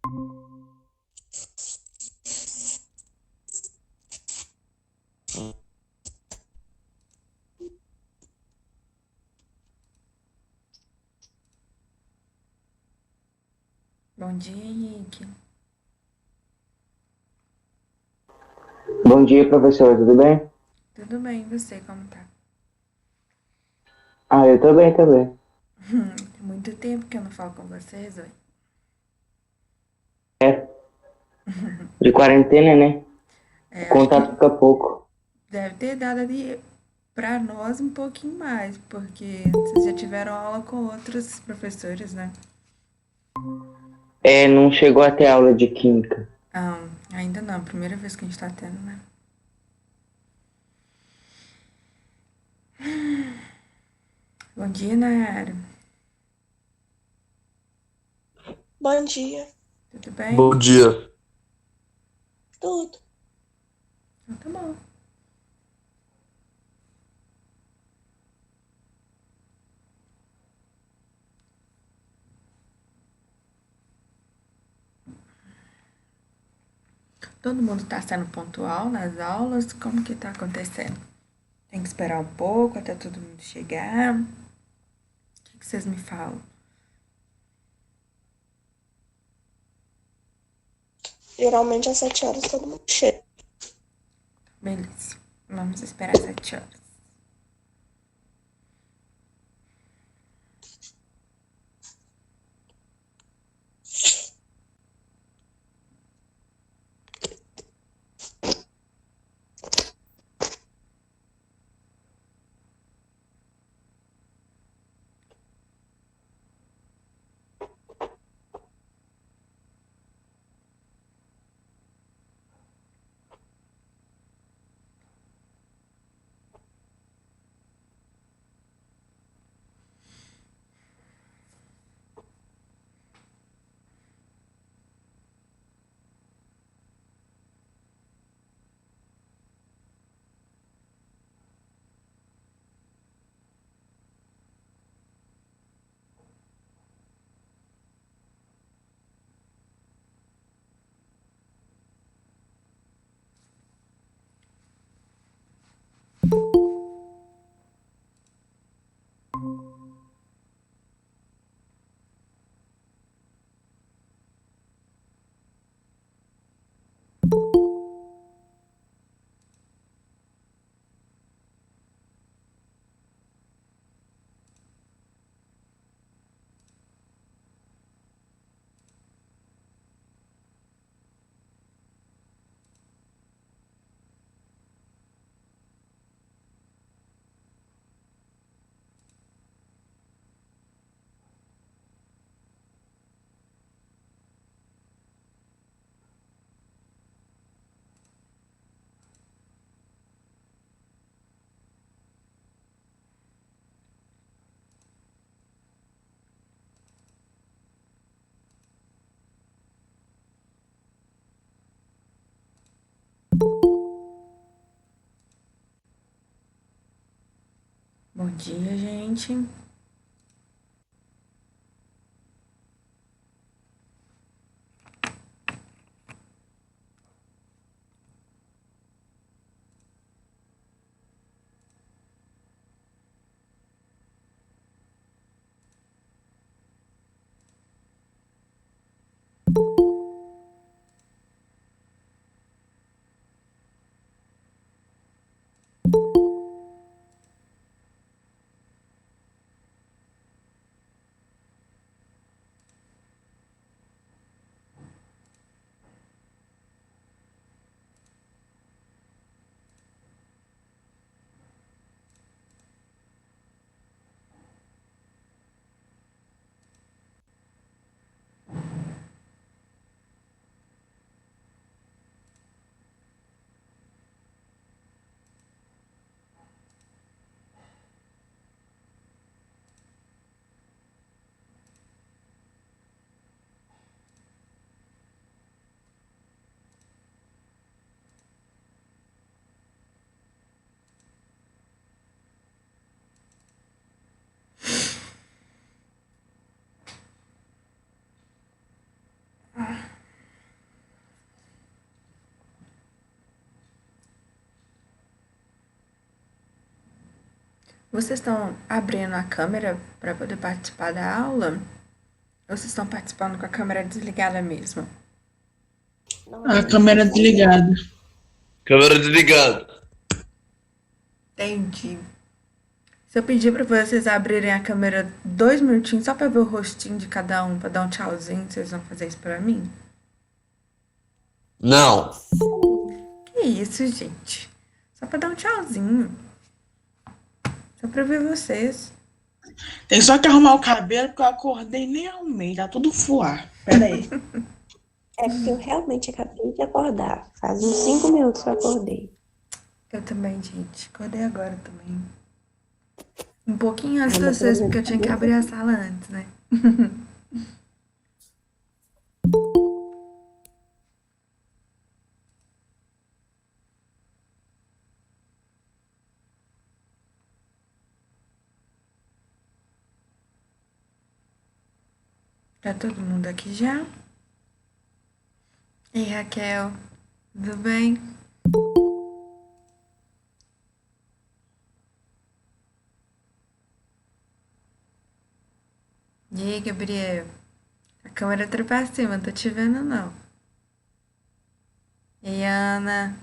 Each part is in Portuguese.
Bom dia, Henrique. Bom dia, professor, tudo bem? Tudo bem, e você, como tá? Ah, eu tô bem também. Tem muito tempo que eu não falo com vocês, oi. É, de quarentena, né? O É, acho contato que fica pouco. deve ter dado ali pra nós um pouquinho mais, porque vocês já tiveram aula com outros professores, né? É, não chegou até aula de química. Ah, ainda não, primeira vez que a gente tá tendo, né? Bom dia, Nayara. Bom dia. Tudo bem? Bom dia. Tudo. Então tá bom. Todo mundo tá sendo pontual nas aulas? Como que tá acontecendo? Tem que esperar um pouco até todo mundo chegar? O que vocês me falam? Geralmente às 7 horas todo mundo chega. Beleza. Vamos esperar 7 horas. Bom dia, gente. Vocês estão abrindo a câmera para poder participar da aula? Ou vocês estão participando com a câmera desligada mesmo? Não, a A câmera tá câmera desligada. desligada. Câmera desligada. Entendi. Se eu pedir para vocês abrirem a câmera 2 minutinhos só para ver o rostinho de cada um, para dar um tchauzinho, vocês vão fazer isso para mim? Não. Que isso, gente? Só para dar um tchauzinho. Só para ver vocês. Tem só que arrumar o cabelo, porque eu acordei nem arrumei, tá tudo fuar. Pera aí. É porque eu realmente acabei de acordar. Faz uns 5 minutos que eu acordei. Eu também, gente. Acordei agora também. Um pouquinho antes de Ainda vocês, tô porque eu tinha que vendo. abrir a sala antes, né? Tá todo mundo aqui já? Ei, Raquel, tudo bem? E aí, Gabriel? A câmera tá pra cima, não tô te vendo não. E aí, Ana?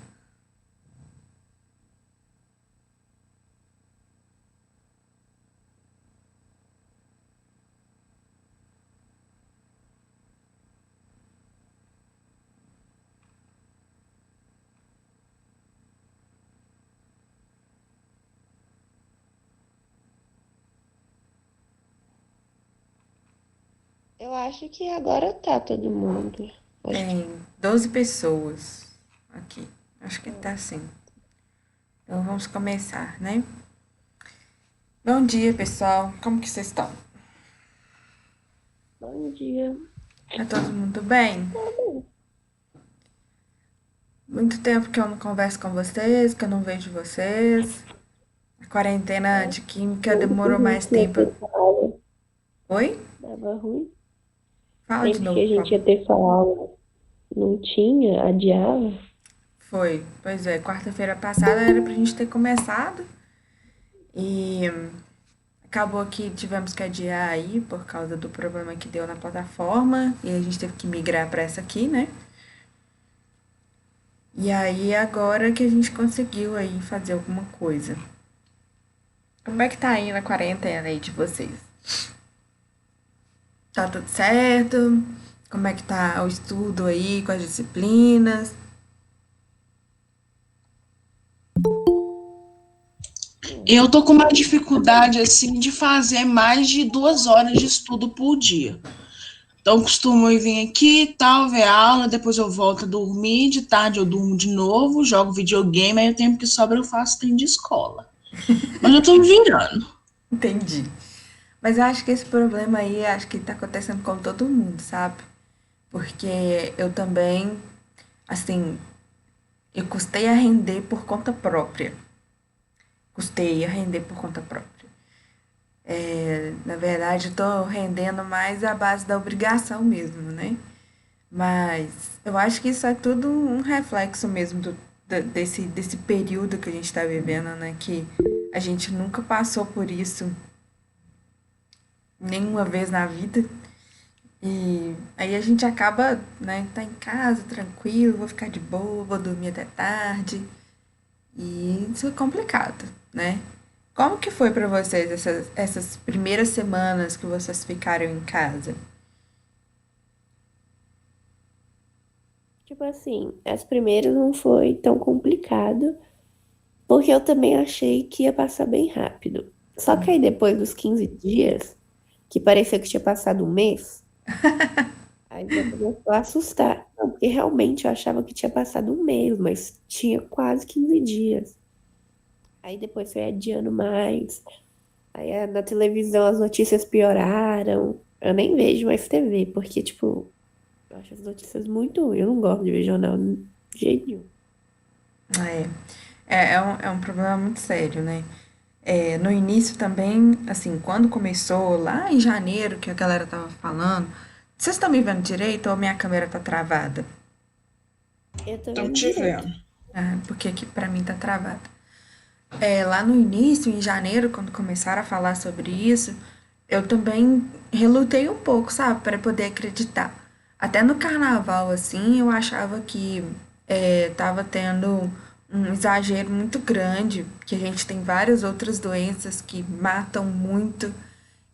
Eu acho que agora tá todo mundo. Acho que Tem 12 pessoas aqui. Acho que tá assim. Então vamos começar, né? Bom dia, pessoal. Como que vocês estão? bom dia. Tá todo mundo bem? Muito tempo que eu não converso com vocês, que eu não vejo vocês. A quarentena de química demorou mais Que ia tempo. ter essa aula Oi? dava ruim. Fala de Sempre que novo, a por gente favor. ia ter essa aula, não tinha, adiava. Foi. Pois é, quarta-feira passada era pra gente ter começado e acabou que tivemos que adiar aí por causa do problema que deu na plataforma e a gente teve que migrar pra essa aqui, né? E aí agora que a gente conseguiu aí fazer alguma coisa. Como é que tá aí na quarentena aí de vocês? Tá tudo certo? Como é que tá o estudo aí com as disciplinas? Eu tô com uma dificuldade, assim, de fazer mais de 2 horas de estudo por dia. Então, costumo ir vir aqui e tal, ver a aula, depois eu volto a dormir, de tarde eu durmo de novo, jogo videogame, aí o tempo que sobra eu faço tempo de escola. Mas eu tô me virando. Entendi. Mas eu acho que esse problema aí, acho que tá acontecendo com todo mundo, sabe? Porque eu também, assim, eu custei a render por conta própria. Custei a render por conta própria. É, na verdade, eu tô rendendo mais à base da obrigação mesmo, né? Mas eu acho que isso é tudo um reflexo mesmo desse período que a gente tá vivendo, né? Que a gente nunca passou por isso nenhuma vez na vida. E aí a gente acaba, né, tá em casa, tranquilo, vou ficar de boa, vou dormir até tarde. E isso é complicado, né? Como que foi pra vocês essas primeiras semanas que vocês ficaram em casa? Tipo assim, as primeiras não foi tão complicado, porque eu também achei que ia passar bem rápido. Só que aí depois dos 15 dias, que parecia que tinha passado um mês, aí já começou a assustar. Não, porque realmente eu achava que tinha passado um mês, mas tinha quase 15 dias. Aí depois foi adiando mais. Aí na televisão as notícias pioraram. Eu nem vejo mais TV, porque, tipo, eu acho as notícias muito ruins. Eu não gosto de ver jornal de jeito nenhum. É um problema muito sério, né? É, no início também, assim, quando começou, lá em janeiro, que a galera tava falando. Vocês estão me vendo direito ou minha câmera tá travada? Eu tô Estão vendo te direito. vendo. Ah, porque aqui pra mim tá travada. Lá no início, em janeiro, quando começaram a falar sobre isso, eu também relutei um pouco, sabe, para poder acreditar. Até no carnaval, assim, eu achava que tava tendo um exagero muito grande, que a gente tem várias outras doenças que matam muito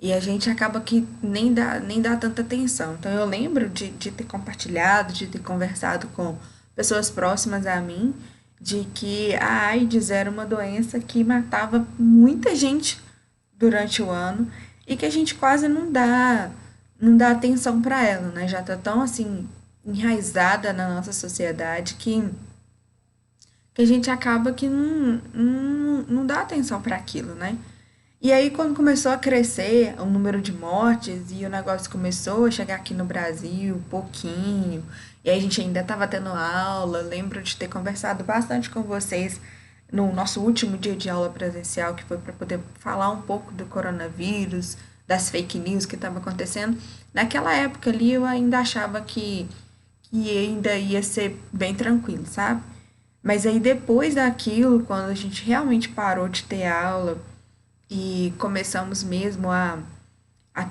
e a gente acaba que nem dá tanta atenção. Então eu lembro de ter compartilhado, de ter conversado com pessoas próximas a mim, de que a AIDS era uma doença que matava muita gente durante o ano e que a gente quase não dá atenção para ela, né? Já tá tão assim enraizada na nossa sociedade que a gente acaba que não dá atenção para aquilo, né? E aí, quando começou a crescer o número de mortes e o negócio começou a chegar aqui no Brasil, pouquinho, e aí a gente ainda estava tendo aula, lembro de ter conversado bastante com vocês no nosso último dia de aula presencial, que foi para poder falar um pouco do coronavírus, das fake news que estava acontecendo. Naquela época ali eu ainda achava que ainda ia ser bem tranquilo, sabe? Mas aí depois daquilo, quando a gente realmente parou de ter aula e começamos mesmo a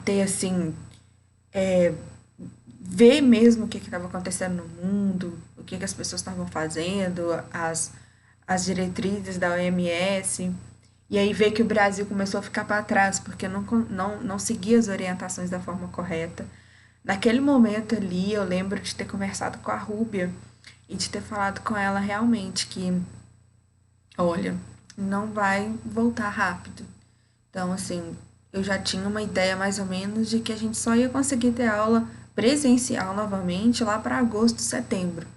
ter assim, ver mesmo o que estava acontecendo no mundo, o que as pessoas estavam fazendo, as diretrizes da OMS, e aí ver que o Brasil começou a ficar para trás, porque não seguia as orientações da forma correta. Naquele momento ali, eu lembro de ter conversado com a Rúbia e de ter falado com ela realmente que, olha, não vai voltar rápido. Então, assim, eu já tinha uma ideia mais ou menos de que a gente só ia conseguir ter aula presencial novamente lá para agosto, setembro.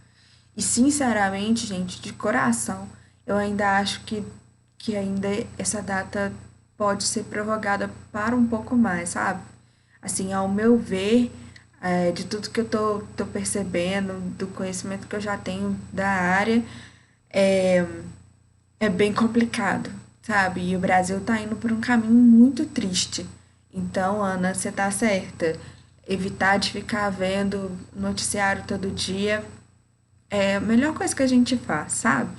E, sinceramente, gente, de coração, eu ainda acho que ainda essa data pode ser prorrogada para um pouco mais, sabe? Assim, ao meu ver, de tudo que eu tô percebendo, do conhecimento que eu já tenho da área, é bem complicado, sabe? E o Brasil tá indo por um caminho muito triste. Então, Ana, você tá certa. Evitar de ficar vendo noticiário todo dia é a melhor coisa que a gente faz, sabe?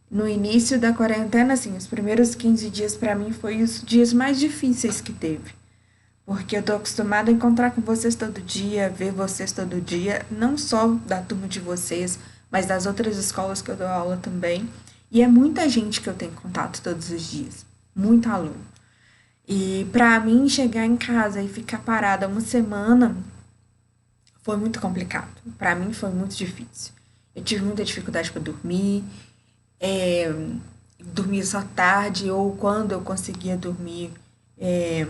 No início da quarentena, assim, os primeiros 15 dias para mim foi os dias mais difíceis que teve. Porque eu tô acostumada a encontrar com vocês todo dia, ver vocês todo dia, não só da turma de vocês, mas das outras escolas que eu dou aula também. E é muita gente que eu tenho contato todos os dias, muito aluno. E para mim chegar em casa e ficar parada uma semana foi muito complicado. Para mim foi muito difícil. Eu tive muita dificuldade para dormir, é, dormia só tarde ou quando eu conseguia dormir, é,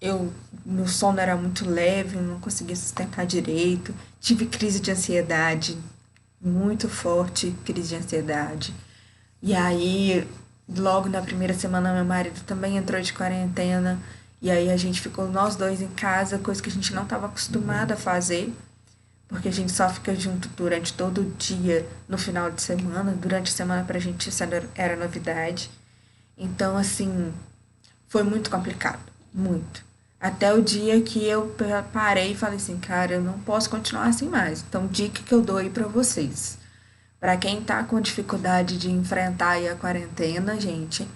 eu meu sono era muito leve, eu não conseguia sustentar direito, tive crise de ansiedade, muito forte crise de ansiedade. E aí, logo na primeira semana, meu marido também entrou de quarentena, e aí a gente ficou nós dois em casa, coisa que a gente não estava acostumado a fazer, porque a gente só fica junto durante todo o dia, no final de semana, durante a semana pra gente isso era novidade. Então, assim, foi muito complicado, muito. Até o dia que eu parei e falei assim, cara, eu não posso continuar assim mais. Então, dica que eu dou aí pra vocês. Pra quem tá com dificuldade de enfrentar aí a quarentena, gente,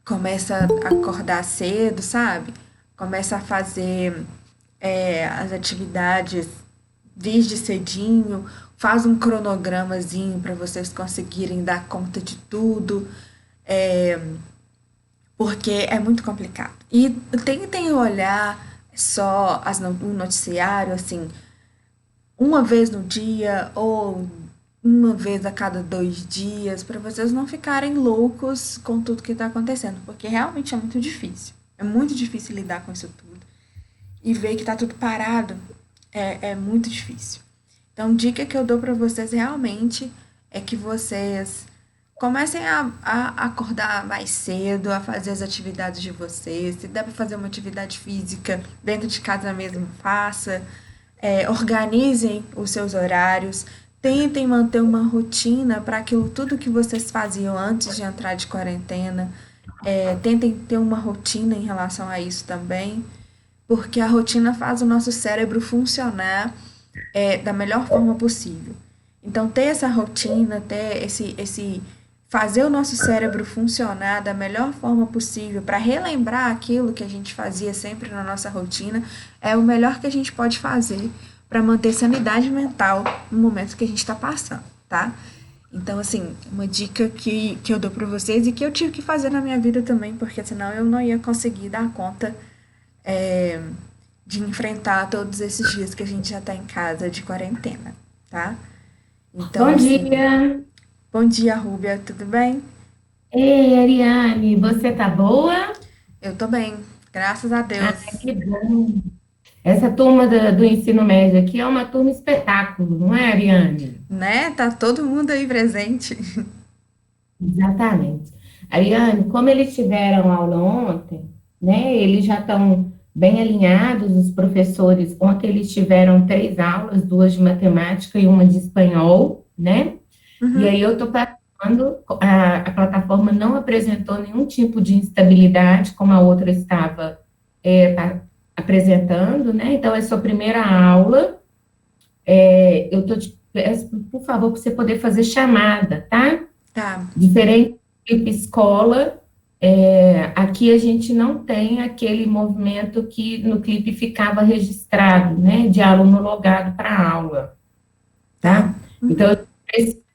começa a acordar cedo, sabe? Começa a fazer as atividades desde cedinho, faz um cronogramazinho para vocês conseguirem dar conta de tudo, porque é muito complicado. E tentem olhar só o noticiário, assim, uma vez no dia ou uma vez a cada 2 dias, para vocês não ficarem loucos com tudo que está acontecendo, porque realmente é muito difícil. É muito difícil lidar com isso tudo. E ver que tá tudo parado é muito difícil. Então, dica que eu dou para vocês realmente é que vocês comecem a acordar mais cedo, a fazer as atividades de vocês. Se der para fazer uma atividade física dentro de casa mesmo, faça. Organizem os seus horários. Tentem manter uma rotina para aquilo tudo que vocês faziam antes de entrar de quarentena. Tentem ter uma rotina em relação a isso também, porque a rotina faz o nosso cérebro funcionar da melhor forma possível. Então, ter essa rotina, ter esse fazer o nosso cérebro funcionar da melhor forma possível para relembrar aquilo que a gente fazia sempre na nossa rotina é o melhor que a gente pode fazer para manter sanidade mental no momento que a gente está passando, tá? Então, assim, uma dica que eu dou para vocês e que eu tive que fazer na minha vida também, porque senão eu não ia conseguir dar conta é, de enfrentar todos esses dias que a gente já está em casa de quarentena, tá? Então, Bom assim, dia! bom dia, Rúbia, tudo bem? Ei, Ariane, você tá boa? Eu tô bem, graças a Ah, Deus. que bom! Essa turma do ensino médio aqui é uma turma espetáculo, não é, Ariane? Né? Tá todo mundo aí presente. Exatamente. Ariane, como eles tiveram aula ontem, né? Eles já estão bem alinhados, os professores. Ontem eles tiveram 3 aulas, 2 de matemática e uma de espanhol, né? E Uhum, aí eu estou passando, a plataforma não apresentou nenhum tipo de instabilidade, como a outra estava apresentando, né? Então, é sua primeira aula. Eu estou te peço, por favor, para você poder fazer chamada, tá? tá. Diferente de escola, aqui a gente não tem aquele movimento que no clipe ficava registrado, né? De aluno logado para a aula, Tá. tá? Então,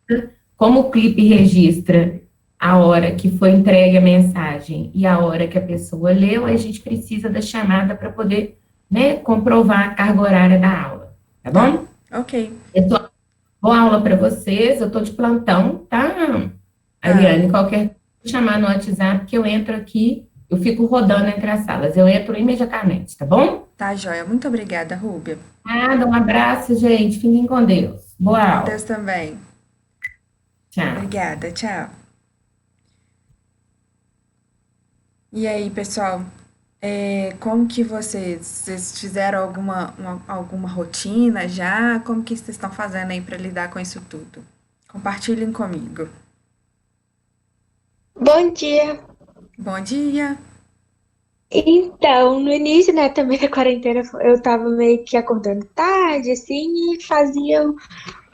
Uhum. como o clipe registra a hora que foi entregue a mensagem e a hora que a pessoa leu, a gente precisa da chamada para poder, né, comprovar a carga horária da aula, tá Tá. bom? Ok. Eu tô, boa aula para vocês, eu estou de plantão, tá, Tá. Ariane? Qualquer coisa, chamar no WhatsApp que eu entro aqui, eu fico rodando entre as salas, eu entro imediatamente, tá bom? Tá, joia. Muito obrigada, Rúbia. Nada, um abraço, gente, fiquem com Deus. Boa Com Deus aula, também. tchau. Obrigada, tchau. E aí, pessoal, como que vocês fizeram alguma rotina já? Como que vocês estão fazendo aí para lidar com isso tudo? Compartilhem comigo. Bom dia. Bom dia. Então, no início, né, também da quarentena, eu tava meio que acordando tarde, assim, e fazia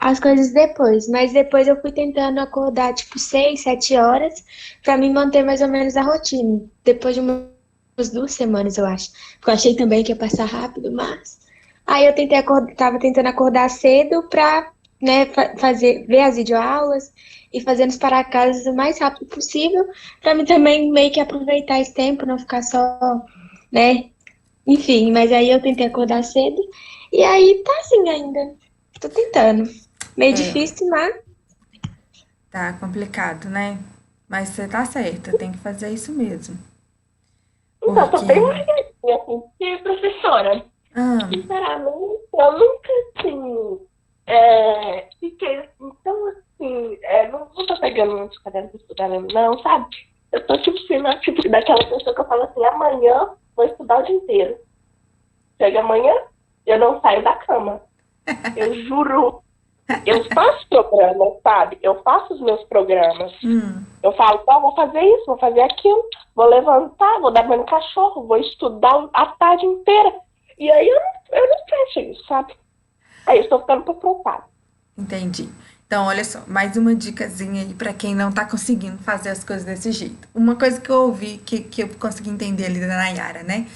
as coisas depois. Mas depois eu fui tentando acordar, tipo, 6, 7 horas, pra me manter mais ou menos a rotina. Depois de umas 2 semanas, eu acho. Porque eu achei também que ia passar rápido, mas... Aí eu tava tentando acordar cedo pra, né, ver as videoaulas e fazer nos para-casas o mais rápido possível, pra mim também meio que aproveitar esse tempo, não ficar só, né? Enfim, mas aí eu tentei acordar cedo e aí tá assim ainda. Tô tentando. Meio É, difícil, mas tá complicado, né? Mas você tá certa, tem que fazer isso mesmo. então, tô bem Porque. largadinha, assim, porque, professora, Ah, sinceramente, eu nunca, assim, fiquei assim, tão assim, não tô pegando muitos cadernos pra estudar mesmo, não, sabe? Eu tô, tipo, assim, tipo, daquela pessoa que eu falo assim, amanhã vou estudar o dia inteiro. Chega amanhã, eu não saio da cama. Eu juro. Eu faço programas, sabe? Eu faço os meus programas. hum, Eu falo, tá, vou fazer isso, vou fazer aquilo, vou levantar, vou dar banho no cachorro, vou estudar a tarde inteira. E aí eu não fecho isso, sabe? Aí eu estou ficando preocupada. entendi. Então, olha só, mais uma dicasinha aí pra quem não tá conseguindo fazer as coisas desse jeito. Uma coisa que eu ouvi, que eu consegui entender ali da Nayara, né?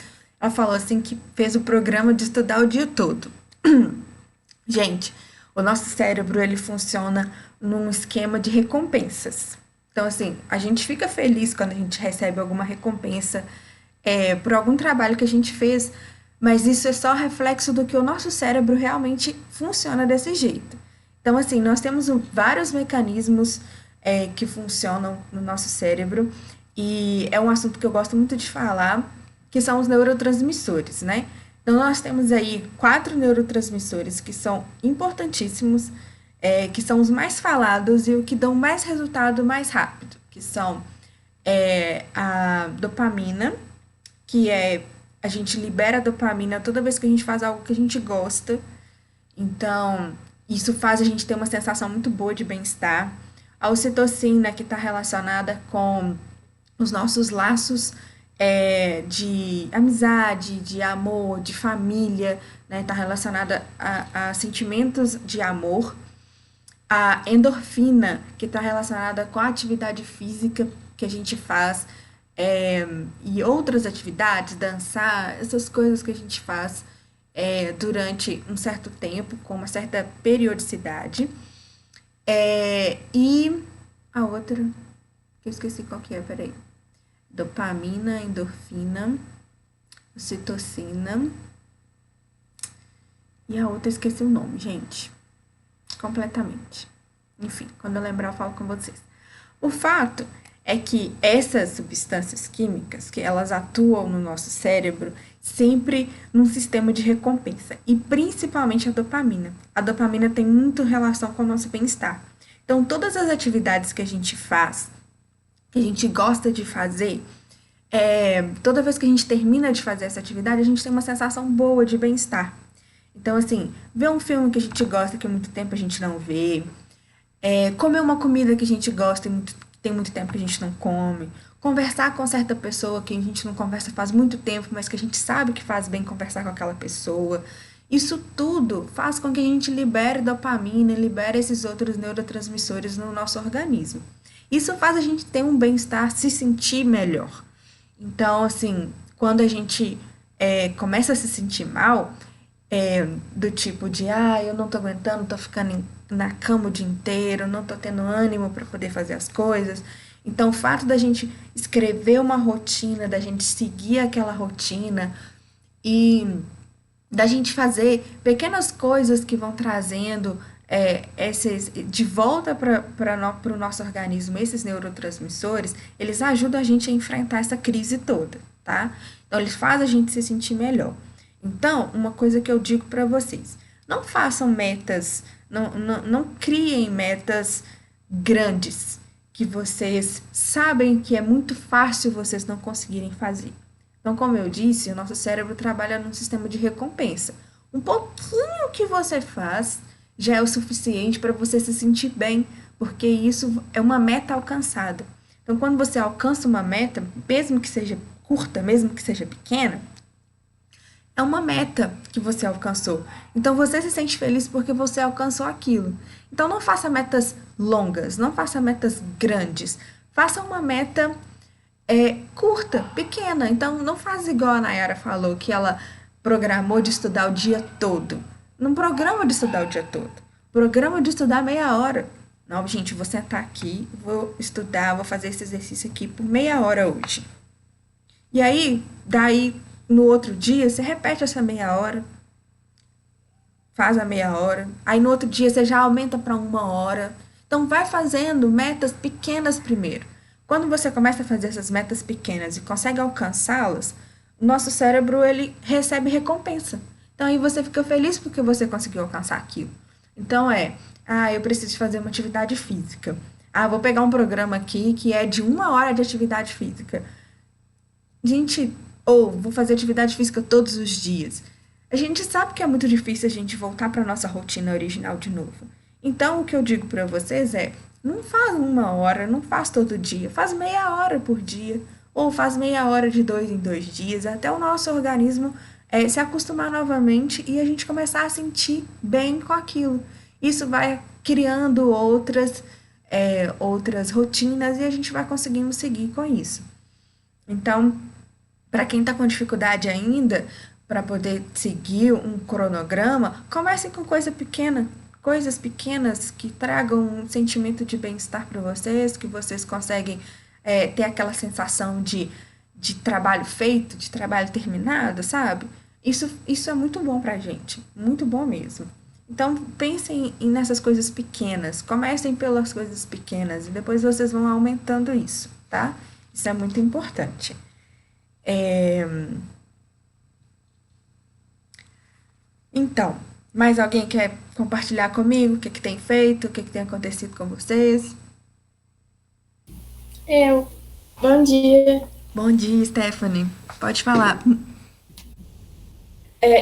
Ela falou assim que fez o programa de estudar o dia todo. Gente, o nosso cérebro ele funciona num esquema de recompensas. Então, assim, a gente fica feliz quando a gente recebe alguma recompensa por algum trabalho que a gente fez, mas isso é só reflexo do que o nosso cérebro realmente funciona desse jeito. Então, assim, nós temos vários mecanismos que funcionam no nosso cérebro e é um assunto que eu gosto muito de falar, que são os neurotransmissores, né? Então, nós temos aí 4 neurotransmissores que são importantíssimos, que são os mais falados e o que dão mais resultado mais rápido, que são a dopamina, que a gente libera dopamina toda vez que a gente faz algo que a gente gosta. Então, isso faz a gente ter uma sensação muito boa de bem-estar. A ocitocina, que está relacionada com os nossos laços de amizade, de amor, de família, né? Está relacionada a sentimentos de amor. a endorfina, que está relacionada com a atividade física que a gente faz, e outras atividades, dançar, essas coisas que a gente faz durante um certo tempo, com uma certa periodicidade. E a outra, que eu esqueci qual que é, peraí. Dopamina, endorfina, ocitocina. E a outra eu esqueci o nome, gente. Completamente. Enfim, quando eu lembrar eu falo com vocês. O fato é que essas substâncias químicas, que elas atuam no nosso cérebro sempre num sistema de recompensa, e principalmente a dopamina. A dopamina tem muito relação com o nosso bem-estar. Então, todas as atividades que a gente faz, que a gente gosta de fazer, toda vez que a gente termina de fazer essa atividade, a gente tem uma sensação boa de bem-estar. Então, assim, ver um filme que a gente gosta, que há muito tempo a gente não vê, comer uma comida que a gente gosta e tem muito tempo que a gente não come, conversar com certa pessoa que a gente não conversa faz muito tempo, mas que a gente sabe que faz bem conversar com aquela pessoa. Isso tudo faz com que a gente libere dopamina, libere esses outros neurotransmissores no nosso organismo. Isso faz a gente ter um bem-estar, se sentir melhor. Então, assim, quando a gente começa a se sentir mal, do tipo de, eu não tô aguentando, tô ficando na cama o dia inteiro, não tô tendo ânimo para poder fazer as coisas. Então, o fato da gente escrever uma rotina, da gente seguir aquela rotina e da gente fazer pequenas coisas que vão trazendo de volta para o nosso organismo, esses neurotransmissores, eles ajudam a gente a enfrentar essa crise toda, tá? Então, eles fazem a gente se sentir melhor. Então, uma coisa que eu digo para vocês, não façam metas, não criem metas grandes, que vocês sabem que é muito fácil vocês não conseguirem fazer. Então, como eu disse, o nosso cérebro trabalha num sistema de recompensa. Um pouquinho que você faz já é o suficiente para você se sentir bem, porque isso é uma meta alcançada. Então, quando você alcança uma meta, mesmo que seja curta, mesmo que seja pequena, é uma meta que você alcançou. Então, você se sente feliz porque você alcançou aquilo. Então, não faça metas longas, não faça metas grandes. Faça uma meta curta, pequena. Então, não faz igual a Nayara falou, que ela programou de estudar o dia todo. Não programa de estudar o dia todo. Programa de estudar meia hora. Não, gente, vou sentar aqui, vou estudar, vou fazer esse exercício aqui por meia hora hoje. E aí, daí, no outro dia, você repete essa meia hora, faz a meia hora, aí no outro dia você já aumenta para 1 hora. Então, vai fazendo metas pequenas primeiro. Quando você começa a fazer essas metas pequenas e consegue alcançá-las, o nosso cérebro, ele recebe recompensa. Então, aí você fica feliz porque você conseguiu alcançar aquilo. Então, eu preciso fazer uma atividade física. Vou pegar um programa aqui que é de 1 hora de atividade física. Gente, vou fazer atividade física todos os dias. A gente sabe que é muito difícil a gente voltar para a nossa rotina original de novo. Então, o que eu digo para vocês não faz 1 hora, não faz todo dia, faz meia hora por dia, ou faz meia hora de 2 em 2 dias, até o nosso organismo se acostumar novamente e a gente começar a sentir bem com aquilo. Isso vai criando outras rotinas e a gente vai conseguindo seguir com isso. Então, para quem está com dificuldade ainda, para poder seguir um cronograma, comece com coisas pequenas que tragam um sentimento de bem-estar para vocês, que vocês conseguem ter aquela sensação de trabalho feito, de trabalho terminado, sabe? Isso é muito bom para a gente, muito bom mesmo. Então, pensem nessas coisas pequenas, comecem pelas coisas pequenas e depois vocês vão aumentando isso, tá? Isso é muito importante. Então, mais alguém quer compartilhar comigo o que tem feito, o que tem acontecido com vocês? Bom dia. Bom dia, Stephanie. Pode falar.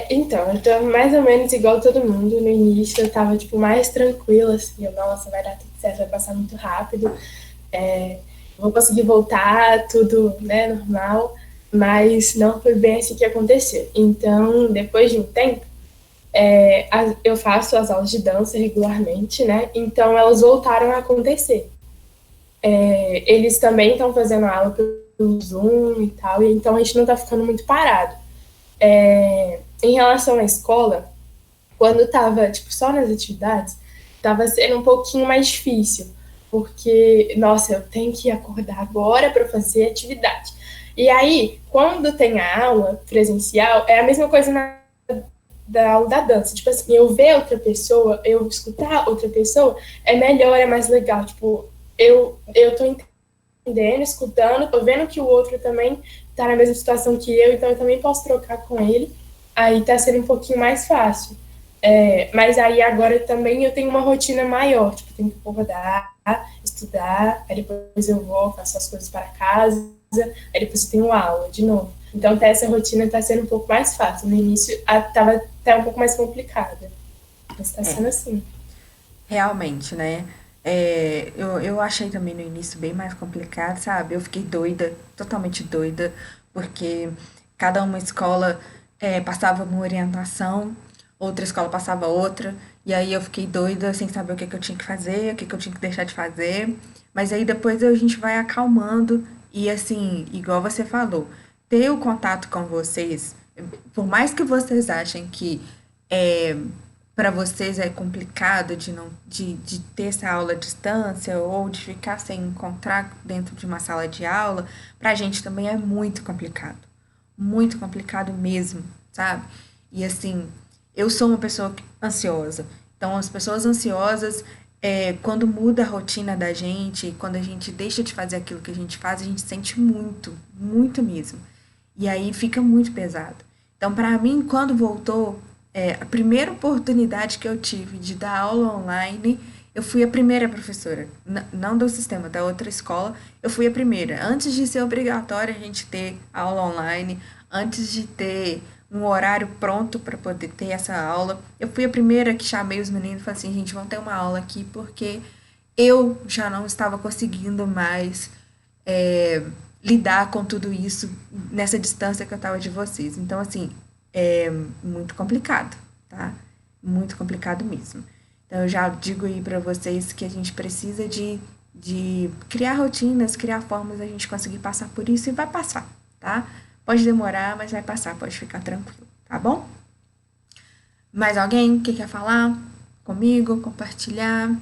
Então, eu tô mais ou menos igual todo mundo. No início eu tava, mais tranquila, assim, nossa, vai dar tudo certo, vai passar muito rápido, vou conseguir voltar, tudo, né, normal, mas não foi bem assim que aconteceu. Então, depois de um tempo, eu faço as aulas de dança regularmente, né? Então elas voltaram a acontecer. Eles também estão fazendo aula pelo Zoom e tal, e então a gente não está ficando muito parado. Em relação à escola, quando estava tipo, só nas atividades, estava sendo um pouquinho mais difícil, porque, nossa, eu tenho que acordar agora para fazer atividade. E aí, quando tem a aula presencial, é a mesma coisa da aula da dança. Tipo assim, eu ver outra pessoa, eu escutar outra pessoa, é melhor, é mais legal. Tipo, eu tô entendendo, escutando, tô vendo que o outro também tá na mesma situação que eu, então eu também posso trocar com ele. Aí tá sendo um pouquinho mais fácil. Mas aí agora também eu tenho uma rotina maior, tipo, tenho que acordar, estudar, aí depois eu vou, faço as coisas para casa, aí depois eu tenho aula de novo. Então, até essa rotina está sendo um pouco mais fácil. No início, estava até um pouco mais complicada. Mas está sendo assim. Realmente, né? Eu achei também no início bem mais complicado, sabe? Eu fiquei doida, totalmente doida, porque cada uma escola passava uma orientação, outra escola passava outra, e aí eu fiquei doida sem saber o que que eu tinha que fazer, o que que eu tinha que deixar de fazer. Mas aí depois a gente vai acalmando e assim, igual você falou, ter o contato com vocês, por mais que vocês achem que é, para vocês é complicado de ter essa aula à distância ou de ficar sem encontrar dentro de uma sala de aula, para a gente também é muito complicado mesmo, sabe? E assim, eu sou uma pessoa ansiosa, então as pessoas ansiosas, quando muda a rotina da gente, quando a gente deixa de fazer aquilo que a gente faz, a gente sente muito, muito mesmo. E aí fica muito pesado. Então, para mim, quando voltou, a primeira oportunidade que eu tive de dar aula online, eu fui a primeira professora, não do sistema, da outra escola, eu fui a primeira. Antes de ser obrigatório a gente ter aula online, antes de ter um horário pronto para poder ter essa aula, eu fui a primeira que chamei os meninos e falei assim, gente, vamos ter uma aula aqui, porque eu já não estava conseguindo mais é, lidar com tudo isso nessa distância que eu estava de vocês. Então, assim, é muito complicado, tá? Muito complicado mesmo. Então, eu já digo aí para vocês que a gente precisa de criar rotinas, criar formas da gente conseguir passar por isso e vai passar, tá? Pode demorar, mas vai passar, pode ficar tranquilo, tá bom? Mais alguém que quer falar comigo, compartilhar?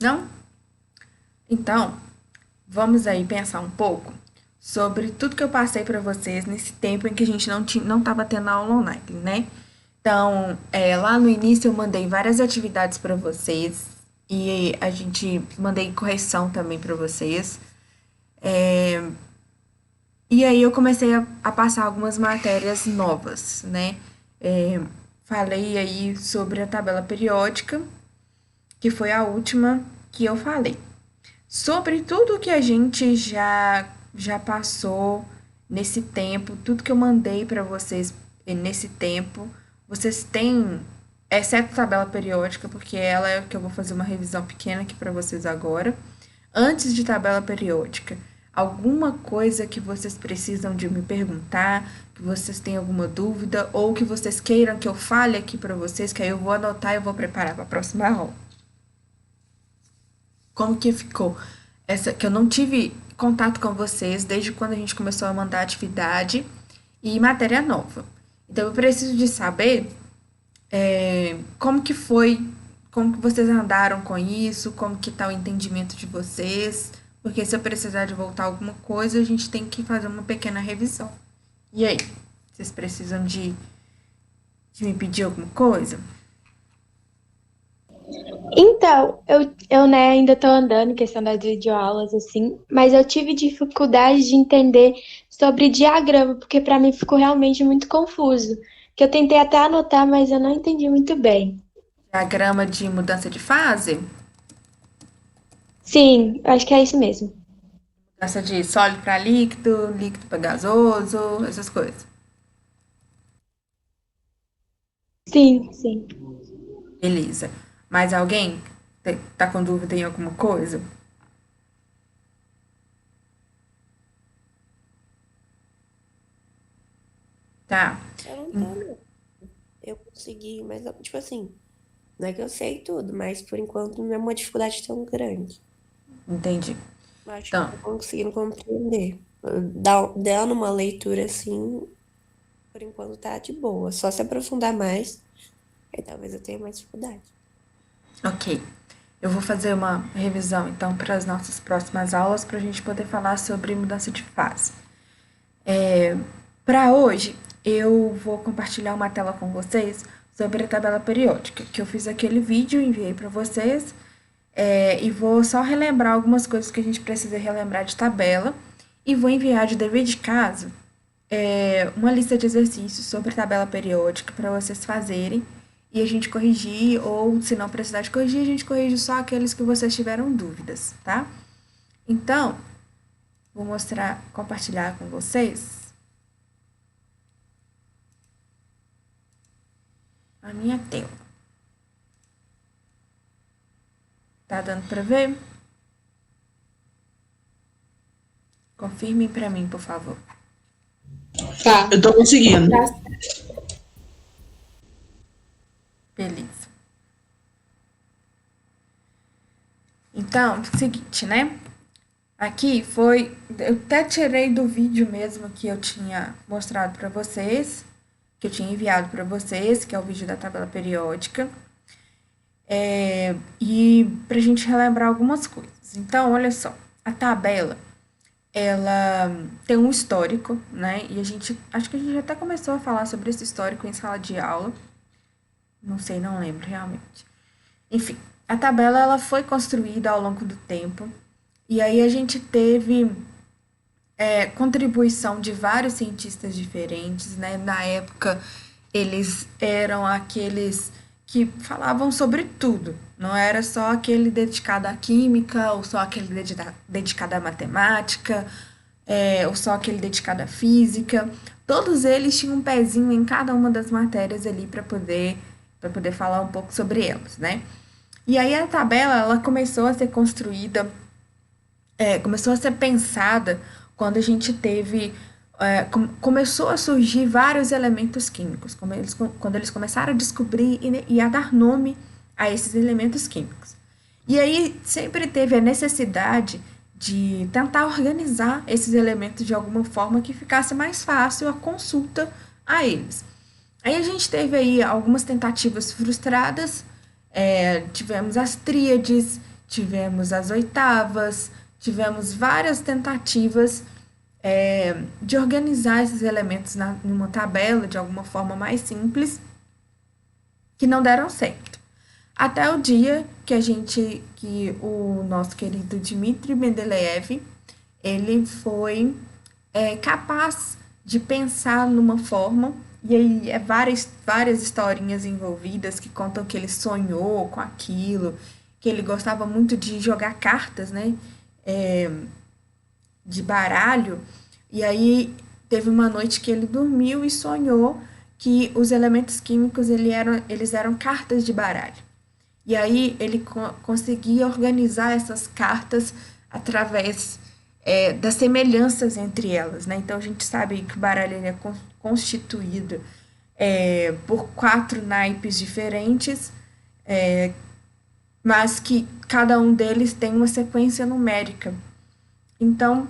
Não? Então, vamos aí pensar um pouco sobre tudo que eu passei para vocês nesse tempo em que a gente não estava tendo aula online, né? Então, lá no início eu mandei várias atividades para vocês e a gente mandei correção também para vocês. E aí eu comecei a passar algumas matérias novas, né? Falei aí sobre a tabela periódica, que foi a última que eu falei. Sobre tudo que a gente já passou nesse tempo, tudo que eu mandei para vocês nesse tempo, vocês têm, exceto tabela periódica, porque ela é que eu vou fazer uma revisão pequena aqui para vocês agora. Antes de tabela periódica, alguma coisa que vocês precisam de me perguntar, que vocês têm alguma dúvida, ou que vocês queiram que eu fale aqui para vocês, que aí eu vou anotar e eu vou preparar para a próxima aula. Como que ficou? Que eu não tive contato com vocês desde quando a gente começou a mandar atividade e matéria nova. Então, eu preciso de saber como que foi, como que vocês andaram com isso, como que tá o entendimento de vocês, porque se eu precisar de voltar alguma coisa, a gente tem que fazer uma pequena revisão. E aí, vocês precisam de me pedir alguma coisa? Então, eu né, ainda tô andando em questão das videoaulas, assim, mas eu tive dificuldade de entender sobre diagrama, porque para mim ficou realmente muito confuso. Que eu tentei até anotar, mas eu não entendi muito bem. Diagrama de mudança de fase? Sim, acho que é isso mesmo. Mudança de sólido para líquido, líquido para gasoso, essas coisas. Sim, sim. Beleza. Mais alguém tá com dúvida em alguma coisa? Tá. Eu não tá, não. Eu consegui, mas, tipo assim, não é que eu sei tudo, mas por enquanto não é uma dificuldade tão grande. Entendi. Eu acho que eu Então, tô conseguindo compreender. Dando uma leitura assim, por enquanto tá de boa. Só se aprofundar mais, aí talvez eu tenha mais dificuldade. ok. Eu vou fazer uma revisão, então, para as nossas próximas aulas, para a gente poder falar sobre mudança de fase. Para hoje, eu vou compartilhar uma tela com vocês sobre a tabela periódica, que eu fiz aquele vídeo, enviei para vocês, e vou só relembrar algumas coisas que a gente precisa relembrar de tabela, e vou enviar de dever de casa uma lista de exercícios sobre tabela periódica para vocês fazerem e a gente corrigir, ou se não precisar de corrigir, a gente corrige só aqueles que vocês tiveram dúvidas, tá? Então, vou mostrar, compartilhar com vocês a minha tela. Tá dando para ver? Confirmem para mim, por favor. Tá. Eu tô conseguindo. Beleza. Então, seguinte, né? Aqui foi. Eu até tirei do vídeo mesmo que eu tinha mostrado para vocês, que eu tinha enviado para vocês, que é o vídeo da tabela periódica. E para a gente relembrar algumas coisas. Então, olha só, a tabela ela tem um histórico, né? E acho que a gente até começou a falar sobre esse histórico em sala de aula. Não sei, não lembro realmente. Enfim, a tabela ela foi construída ao longo do tempo. E aí a gente teve contribuição de vários cientistas diferentes, né? Na época, eles eram aqueles que falavam sobre tudo. Não era só aquele dedicado à química, ou só aquele dedicado à matemática, ou só aquele dedicado à física. Todos eles tinham um pezinho em cada uma das matérias ali para poder falar um pouco sobre elas, né? E aí a tabela, ela começou a ser construída, começou a ser pensada quando a gente teve, começou a surgir vários elementos químicos, quando eles começaram a descobrir e a dar nome a esses elementos químicos. E aí sempre teve a necessidade de tentar organizar esses elementos de alguma forma que ficasse mais fácil a consulta a eles. Aí a gente teve aí algumas tentativas frustradas, tivemos as tríades, tivemos as oitavas, tivemos várias tentativas de organizar esses elementos numa tabela de alguma forma mais simples, que não deram certo. Até o dia que o nosso querido Dmitry Mendeleev, ele foi capaz de pensar numa forma, e aí várias historinhas envolvidas que contam que ele sonhou com aquilo, que ele gostava muito de jogar cartas, né? De baralho, e aí teve uma noite que ele dormiu e sonhou que os elementos químicos eles eram cartas de baralho. E aí ele conseguia organizar essas cartas através das semelhanças entre elas, né? Então a gente sabe que o baralho ele é constituído por 4 naipes diferentes, mas que cada um deles tem uma sequência numérica. Então,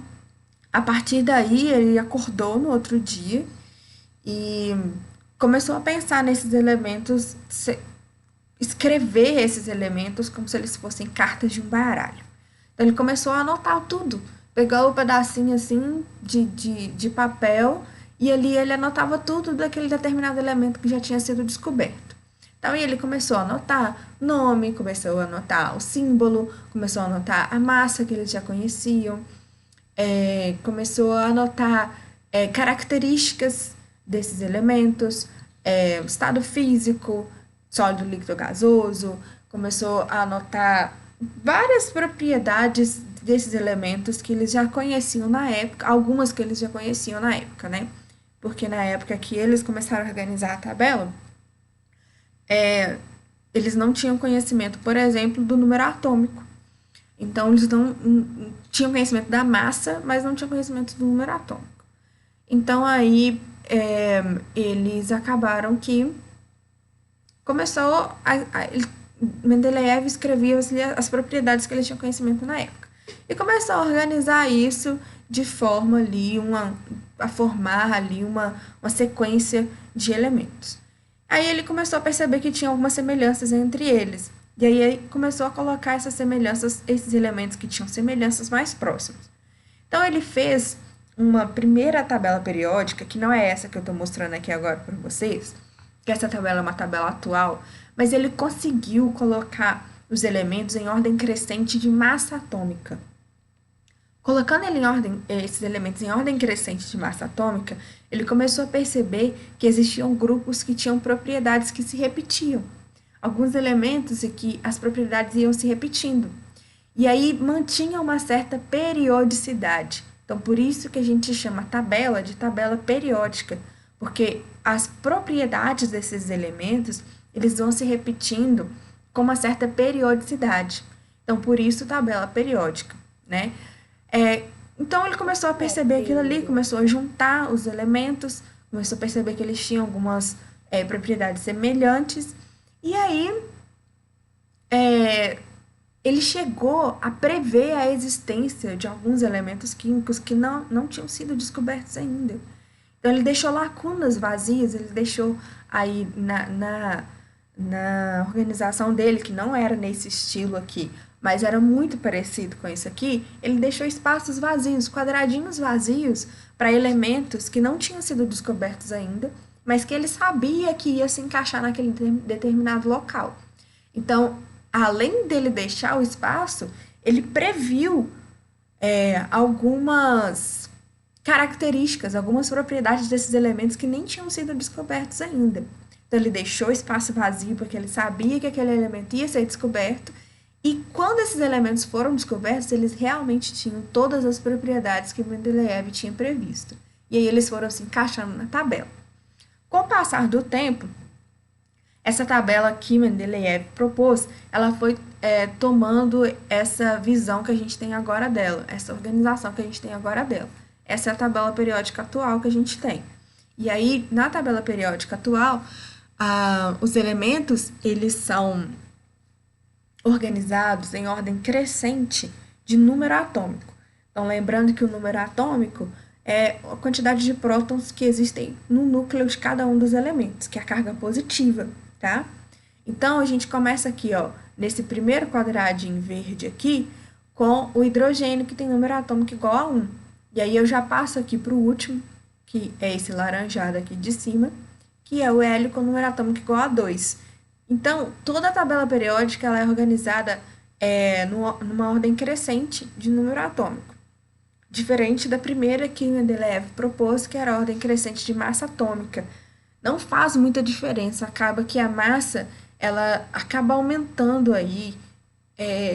a partir daí, ele acordou no outro dia e começou a pensar nesses elementos, escrever esses elementos como se eles fossem cartas de um baralho. Então, ele começou a anotar tudo. Pegou um pedacinho assim de papel e ali ele anotava tudo daquele determinado elemento que já tinha sido descoberto. Então, ele começou a anotar nome, começou a anotar o símbolo, começou a anotar a massa que eles já conheciam, começou a anotar características desses elementos, o estado físico, sólido, líquido, gasoso, começou a anotar várias propriedades desses elementos que eles já conheciam na época, algumas que eles já conheciam na época, né? Porque na época que eles começaram a organizar a tabela, eles não tinham conhecimento, por exemplo, do número atômico. Então, eles não tinham conhecimento da massa, mas não tinham conhecimento do número atômico. Então, aí, eles acabaram que começou Mendeleev escrevia as propriedades que ele tinha conhecimento na época. E começou a organizar isso de forma ali, a formar ali uma sequência de elementos. Aí ele começou a perceber que tinha algumas semelhanças entre eles. E aí começou a colocar essas semelhanças, esses elementos que tinham semelhanças mais próximos. Então ele fez uma primeira tabela periódica, que não é essa que eu estou mostrando aqui agora para vocês, que essa tabela é uma tabela atual, mas ele conseguiu colocar os elementos em ordem crescente de massa atômica. Colocando esses elementos em ordem crescente de massa atômica, ele começou a perceber que existiam grupos que tinham propriedades que se repetiam. Alguns elementos e que as propriedades iam se repetindo. E aí mantinha uma certa periodicidade. Então, por isso que a gente chama a tabela de tabela periódica, porque as propriedades desses elementos, eles vão se repetindo com uma certa periodicidade. Então, por isso, tabela periódica, né? Então, ele começou a perceber aquilo ali, começou a juntar os elementos, começou a perceber que eles tinham algumas propriedades semelhantes, e aí ele chegou a prever a existência de alguns elementos químicos que não tinham sido descobertos ainda. Então, ele deixou lacunas vazias, ele deixou aí na organização dele, que não era nesse estilo aqui, mas era muito parecido com isso aqui, ele deixou espaços vazios, quadradinhos vazios, para elementos que não tinham sido descobertos ainda, mas que ele sabia que ia se encaixar naquele determinado local. Então, além dele deixar o espaço, ele previu algumas características, algumas propriedades desses elementos que nem tinham sido descobertos ainda. Então, ele deixou o espaço vazio porque ele sabia que aquele elemento ia ser descoberto, e quando esses elementos foram descobertos, eles realmente tinham todas as propriedades que Mendeleev tinha previsto. E aí eles foram se encaixando na tabela. Com o passar do tempo, essa tabela que Mendeleev propôs, ela foi tomando essa visão que a gente tem agora dela, essa organização que a gente tem agora dela. Essa é a tabela periódica atual que a gente tem. E aí, na tabela periódica atual, os elementos, eles são organizados em ordem crescente de número atômico. Então, lembrando que o número atômico é a quantidade de prótons que existem no núcleo de cada um dos elementos, que é a carga positiva, tá? Então, a gente começa aqui, nesse primeiro quadradinho verde aqui, com o hidrogênio, que tem número atômico igual a 1. E aí, eu já passo aqui para o último, que é esse laranjado aqui de cima, que é o hélio com número atômico igual a 2. Então, toda a tabela periódica ela é organizada numa ordem crescente de número atômico. Diferente da primeira que Mendeleev propôs, que era a ordem crescente de massa atômica. Não faz muita diferença, acaba que a massa ela acaba aumentando aí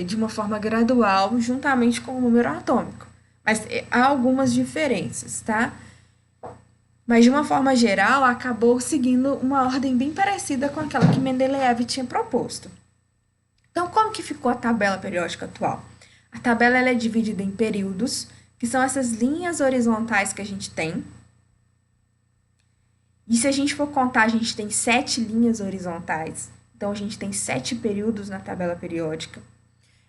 de uma forma gradual, juntamente com o número atômico. Mas há algumas diferenças, tá? Mas, de uma forma geral, acabou seguindo uma ordem bem parecida com aquela que Mendeleev tinha proposto. Então, como que ficou a tabela periódica atual? A tabela ela é dividida em períodos, que são essas linhas horizontais que a gente tem. E se a gente for contar, a gente tem 7 linhas horizontais. Então, a gente tem 7 períodos na tabela periódica.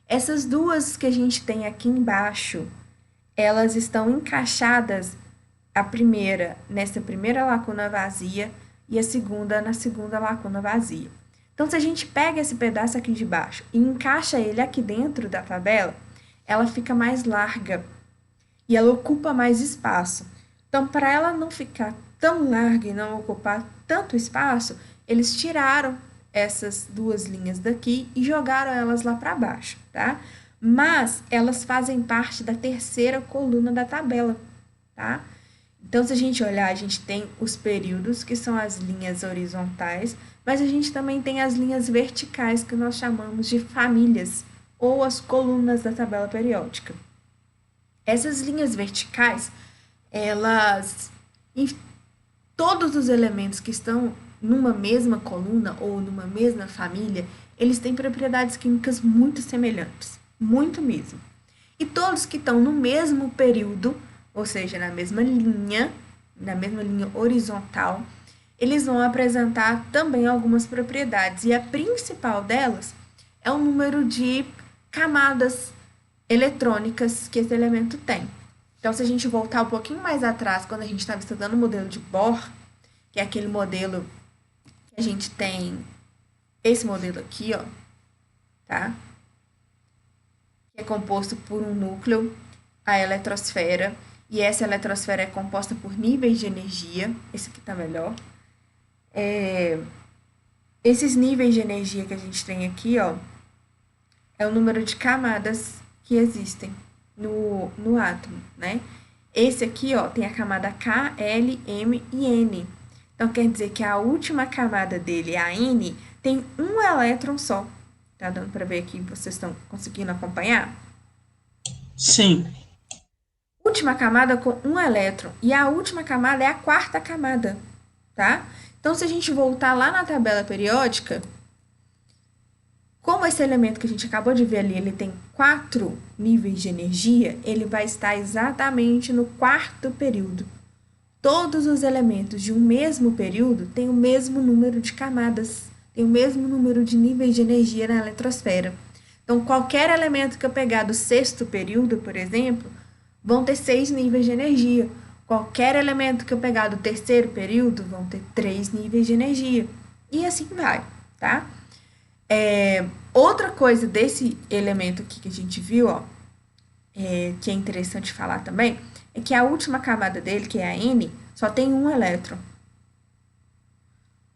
Essas duas que a gente tem aqui embaixo, elas estão encaixadas, a primeira nessa primeira lacuna vazia e a segunda na segunda lacuna vazia. Então, se a gente pega esse pedaço aqui de baixo e encaixa ele aqui dentro da tabela, ela fica mais larga e ela ocupa mais espaço. Então, para ela não ficar tão larga e não ocupar tanto espaço, eles tiraram essas duas linhas daqui e jogaram elas lá para baixo, tá? Mas elas fazem parte da terceira coluna da tabela, tá? Então, se a gente olhar, a gente tem os períodos, que são as linhas horizontais, mas a gente também tem as linhas verticais, que nós chamamos de famílias, ou as colunas da tabela periódica. Essas linhas verticais, elas, em todos os elementos que estão numa mesma coluna ou numa mesma família, eles têm propriedades químicas muito semelhantes, muito mesmo. E todos que estão no mesmo período, ou seja, na mesma linha, na mesma linha horizontal, eles vão apresentar também algumas propriedades. E a principal delas é o número de camadas eletrônicas que esse elemento tem. Então, se a gente voltar um pouquinho mais atrás, quando a gente estava estudando o modelo de Bohr, que é aquele modelo que a gente tem esse modelo aqui, ó, tá? Que é composto por um núcleo, a eletrosfera, e essa eletrosfera é composta por níveis de energia. Esse aqui tá melhor. Esses níveis de energia que a gente tem aqui, ó, é o número de camadas que existem no átomo, né? Esse aqui, ó, tem a camada K, L, M e N. Então, quer dizer que a última camada dele, a N, tem um elétron só. Tá dando para ver aqui? Vocês estão conseguindo acompanhar? Sim. Última camada com um elétron. E a última camada é a quarta camada, tá? Então, se a gente voltar lá na tabela periódica, como esse elemento que a gente acabou de ver ali, ele tem 4 níveis de energia, ele vai estar exatamente no quarto período. Todos os elementos de um mesmo período têm o mesmo número de camadas, têm o mesmo número de níveis de energia na eletrosfera. Então, qualquer elemento que eu pegar do sexto período, por exemplo, vão ter 6 níveis de energia. Qualquer elemento que eu pegar do terceiro período, vão ter 3 níveis de energia. E assim vai, tá? Outra coisa desse elemento aqui que a gente viu, ó, que é interessante falar também, é que a última camada dele, que é a N, só tem um elétron.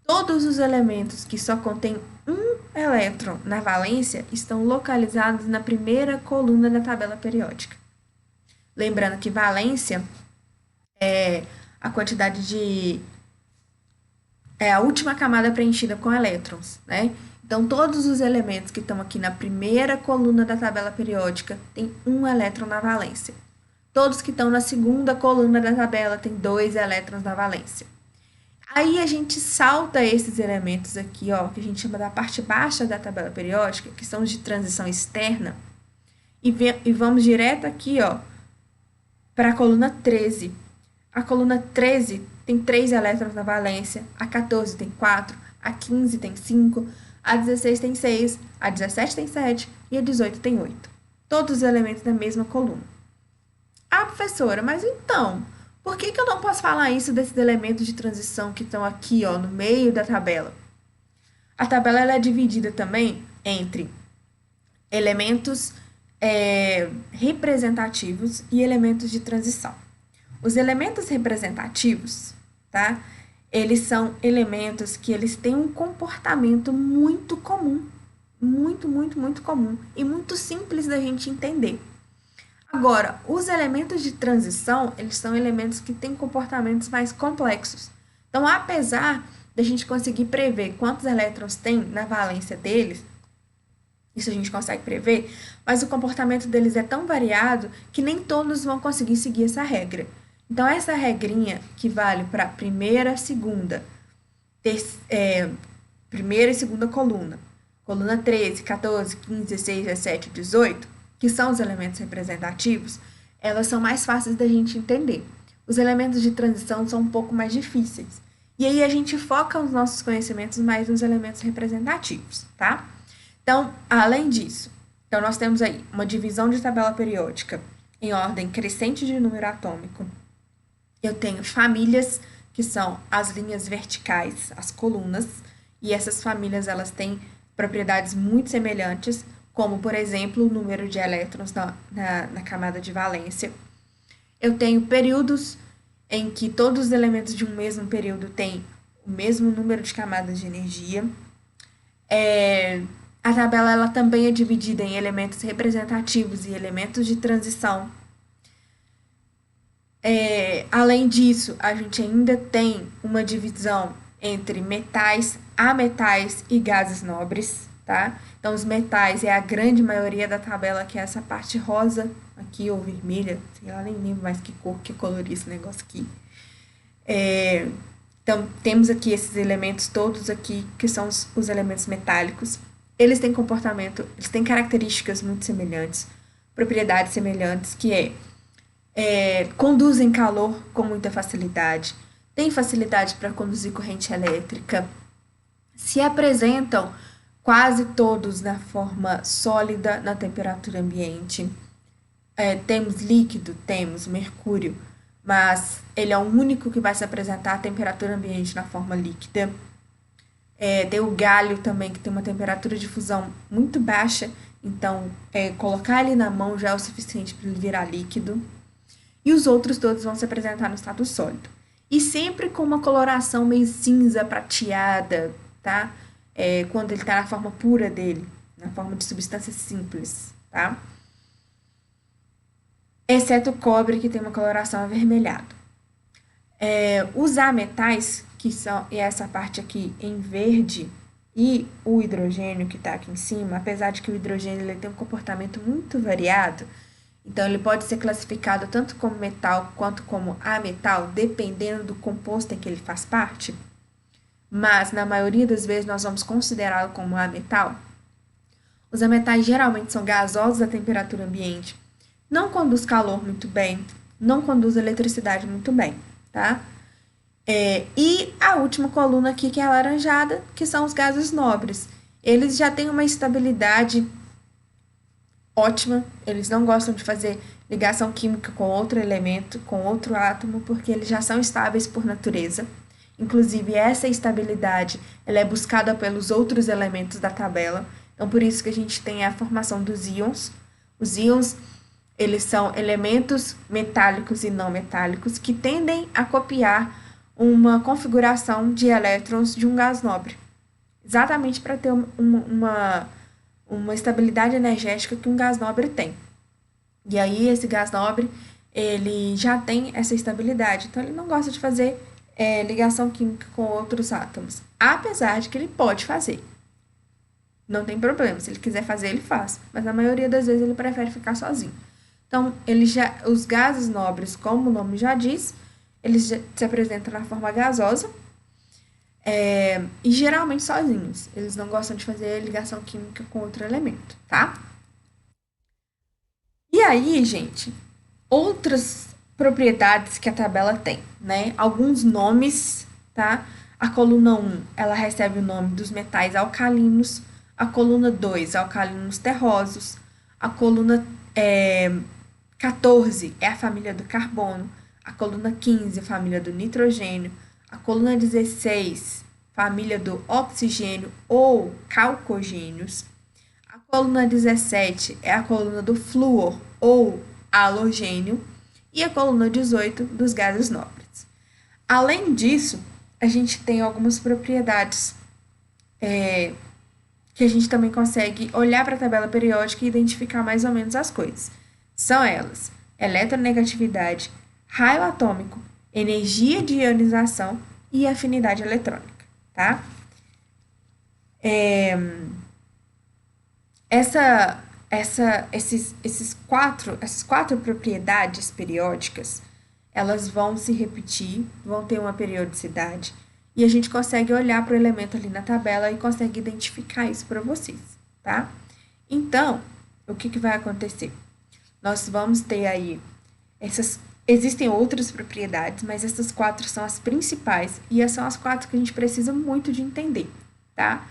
Todos os elementos que só contêm um elétron na valência estão localizados na primeira coluna da tabela periódica. Lembrando que valência é a quantidade de... é a última camada preenchida com elétrons, né? Então, todos os elementos que estão aqui na primeira coluna da tabela periódica têm um elétron na valência. Todos que estão na segunda coluna da tabela têm 2 elétrons na valência. Aí a gente salta esses elementos aqui, ó, que a gente chama da parte baixa da tabela periódica, que são os de transição externa, e vamos direto aqui, ó, para a coluna 13. A coluna 13 tem 3 elétrons na valência, a 14 tem 4, a 15 tem 5, a 16 tem 6, a 17 tem 7 e a 18 tem 8. Todos os elementos da mesma coluna. Ah, professora, mas então, por que eu não posso falar isso desses elementos de transição que estão aqui, ó, no meio da tabela? A tabela ela é dividida também entre elementos representativos e elementos de transição. Os elementos representativos, tá? Eles são elementos que eles têm um comportamento muito comum, muito comum e muito simples da gente entender. Agora, os elementos de transição, eles são elementos que têm comportamentos mais complexos. Então, apesar da gente conseguir prever quantos elétrons tem na valência deles, isso a gente consegue prever, mas o comportamento deles é tão variado que nem todos vão conseguir seguir essa regra. Então, essa regrinha que vale para primeira, segunda, primeira e segunda coluna, coluna 13, 14, 15, 16, 17, 18, que são os elementos representativos, elas são mais fáceis da gente entender. Os elementos de transição são um pouco mais difíceis. E aí a gente foca os nossos conhecimentos mais nos elementos representativos, tá? Então, além disso, então nós temos aí uma divisão de tabela periódica em ordem crescente de número atômico. Eu tenho famílias, que são as linhas verticais, as colunas, e essas famílias elas têm propriedades muito semelhantes, como, por exemplo, o número de elétrons na camada de valência. Eu tenho períodos em que todos os elementos de um mesmo período têm o mesmo número de camadas de energia. A tabela ela também é dividida em elementos representativos e elementos de transição. Além disso, a gente ainda tem uma divisão entre metais, ametais e gases nobres, tá? Então, os metais é a grande maioria da tabela, que é essa parte rosa aqui, ou vermelha, sei lá, nem lembro mais que cor que coloria esse negócio aqui. Então, temos aqui esses elementos todos aqui, que são os elementos metálicos. Eles têm comportamento, eles têm características muito semelhantes, propriedades semelhantes, que conduzem calor com muita facilidade, têm facilidade para conduzir corrente elétrica, se apresentam quase todos na forma sólida na temperatura ambiente. Temos líquido, temos mercúrio, mas ele é o único que vai se apresentar à temperatura ambiente na forma líquida. Tem o galho também, que tem uma temperatura de fusão muito baixa, então colocar ele na mão já é o suficiente para ele virar líquido. E os outros todos vão se apresentar no estado sólido. E sempre com uma coloração meio cinza, prateada, tá? Quando ele está na forma pura dele, na forma de substância simples, tá? Exceto o cobre, que tem uma coloração avermelhada. Os ametais, que são essa parte aqui em verde, e o hidrogênio que está aqui em cima, apesar de que o hidrogênio ele tem um comportamento muito variado, então ele pode ser classificado tanto como metal quanto como ametal, dependendo do composto em que ele faz parte, mas na maioria das vezes nós vamos considerá-lo como ametal. Os ametais geralmente são gasosos à temperatura ambiente, não conduz calor muito bem, não conduz eletricidade muito bem, tá? E a última coluna aqui, que é alaranjada, que são os gases nobres. Eles já têm uma estabilidade ótima, eles não gostam de fazer ligação química com outro elemento, com outro átomo, porque eles já são estáveis por natureza. Inclusive, essa estabilidade ela é buscada pelos outros elementos da tabela. Então, por isso que a gente tem a formação dos íons. Os íons, eles são elementos metálicos e não metálicos que tendem a copiar uma configuração de elétrons de um gás nobre, exatamente para ter uma estabilidade energética que um gás nobre tem. E aí, esse gás nobre, ele já tem essa estabilidade, então ele não gosta de fazer ligação química com outros átomos, apesar de que ele pode fazer. Não tem problema, se ele quiser fazer, ele faz, mas na maioria das vezes ele prefere ficar sozinho. Então, os gases nobres, como o nome já diz, eles se apresentam na forma gasosa e geralmente sozinhos. Eles não gostam de fazer ligação química com outro elemento, tá? E aí, gente, outras propriedades que a tabela tem, né? Alguns nomes, tá? A coluna 1, ela recebe o nome dos metais alcalinos. A coluna 2, alcalinos terrosos. A coluna 14 é a família do carbono. A coluna 15, família do nitrogênio. A coluna 16, família do oxigênio ou calcogênios. A coluna 17 é a coluna do flúor ou halogênio. E a coluna 18, dos gases nobres. Além disso, a gente tem algumas propriedades que a gente também consegue olhar para a tabela periódica e identificar mais ou menos as coisas. São elas: eletronegatividade, raio atômico, energia de ionização e afinidade eletrônica, tá? Essas quatro propriedades periódicas, elas vão se repetir, vão ter uma periodicidade, e a gente consegue olhar para o elemento ali na tabela e consegue identificar isso para vocês, tá? Então, o que vai acontecer? Nós vamos ter aí existem outras propriedades, mas essas quatro são as principais e essas são as quatro que a gente precisa muito de entender, tá?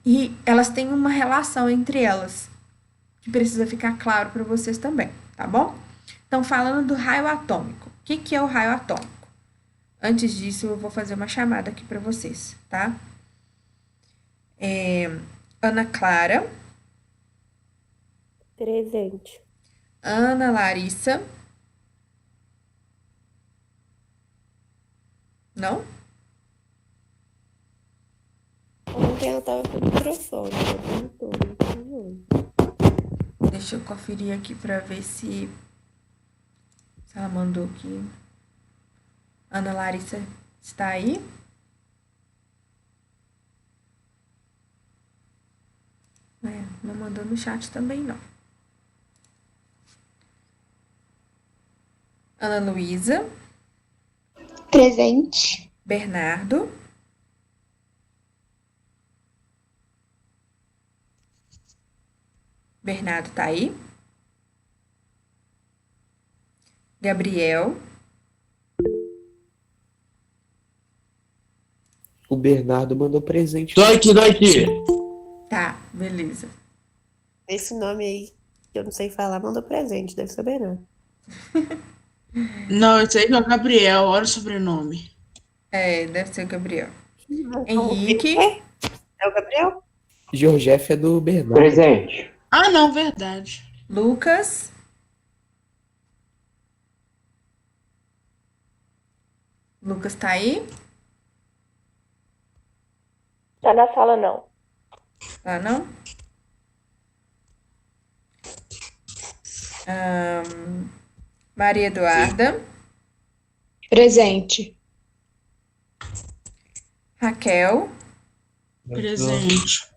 E elas têm uma relação entre elas, que precisa ficar claro para vocês também, tá bom? Então, falando do raio atômico. O que é o raio atômico? Antes disso, eu vou fazer uma chamada aqui para vocês, tá? Ana Clara. Presente. Ana Larissa. Não? Ontem ela tava com o microfone, eu não tô. Deixa eu conferir aqui para ver se ela mandou aqui. Ana Larissa está aí? Não mandou no chat também, não. Ana Luísa. Presente. Bernardo. Bernardo tá aí? Gabriel. O Bernardo mandou presente. Tô aqui. Tá, beleza. Esse nome aí, que eu não sei falar, mandou presente, deve saber não. Não, esse aí é o Gabriel, olha o sobrenome. Deve ser o Gabriel. Então, Henrique. É o Gabriel? Georgef é do Bernardo. Presente. Ah, não, verdade. Lucas. Lucas tá aí? Tá na sala, não. Tá, não? Maria Eduarda. Presente. Raquel. Presente.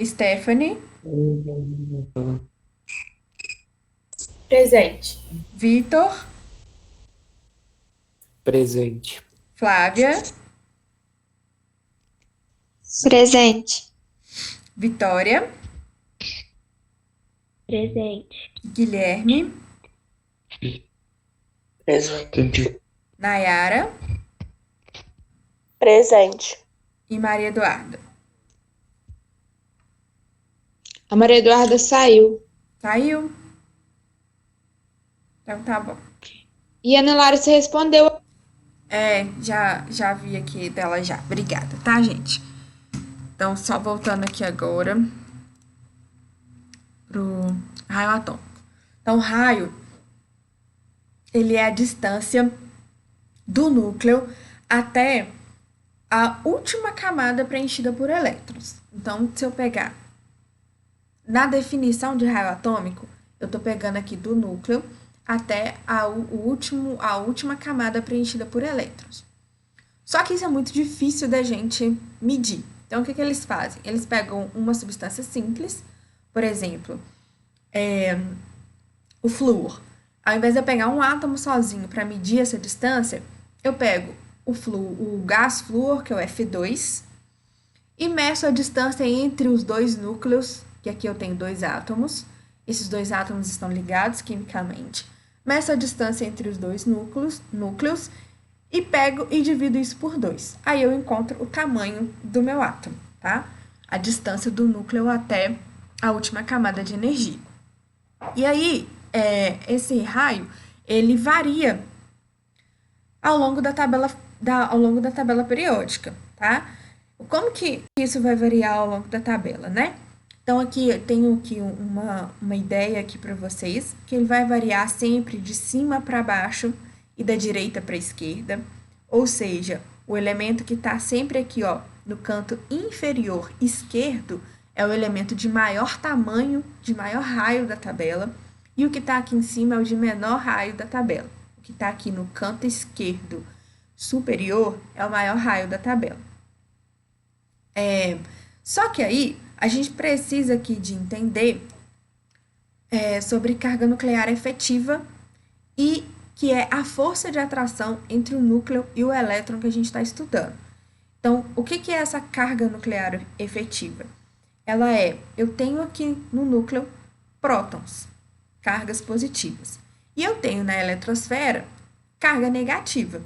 Stephanie. Presente. Vitor. Presente. Flávia. Presente. Vitória. Presente. Guilherme. Entendi. Nayara. Presente. E Maria Eduarda. A Maria Eduarda saiu. Saiu? Então tá bom. E a Ana Lara, você respondeu. Já vi aqui dela já. Obrigada, tá, gente? Então, só voltando aqui agora pro raio atômico. Então, o raio, ele é a distância do núcleo até a última camada preenchida por elétrons. Então, se eu pegar na definição de raio atômico, eu tô pegando aqui do núcleo até a última camada preenchida por elétrons. Só que isso é muito difícil da gente medir. Então, o que eles fazem? Eles pegam uma substância simples, por exemplo, o flúor. Ao invés de eu pegar um átomo sozinho para medir essa distância, eu pego o gás flúor, que é o F2, e meço a distância entre os dois núcleos, que aqui eu tenho 2 átomos. Esses 2 átomos estão ligados quimicamente. Meço a distância entre os dois núcleos e pego e divido isso por 2. Aí eu encontro o tamanho do meu átomo, tá? A distância do núcleo até a última camada de energia. E aí, esse raio, ele varia ao longo da tabela periódica, tá? Como que isso vai variar ao longo da tabela, né? Então, aqui eu tenho aqui uma ideia aqui para vocês, que ele vai variar sempre de cima para baixo e da direita para a esquerda, ou seja, o elemento que está sempre aqui, ó, no canto inferior esquerdo, é o elemento de maior tamanho, de maior raio da tabela, e o que está aqui em cima é o de menor raio da tabela. O que está aqui no canto esquerdo superior é o maior raio da tabela. Só que aí, a gente precisa aqui de entender sobre carga nuclear efetiva e que é a força de atração entre o núcleo e o elétron que a gente está estudando. Então, o que é essa carga nuclear efetiva? Eu tenho aqui no núcleo prótons, cargas positivas, e eu tenho na eletrosfera carga negativa.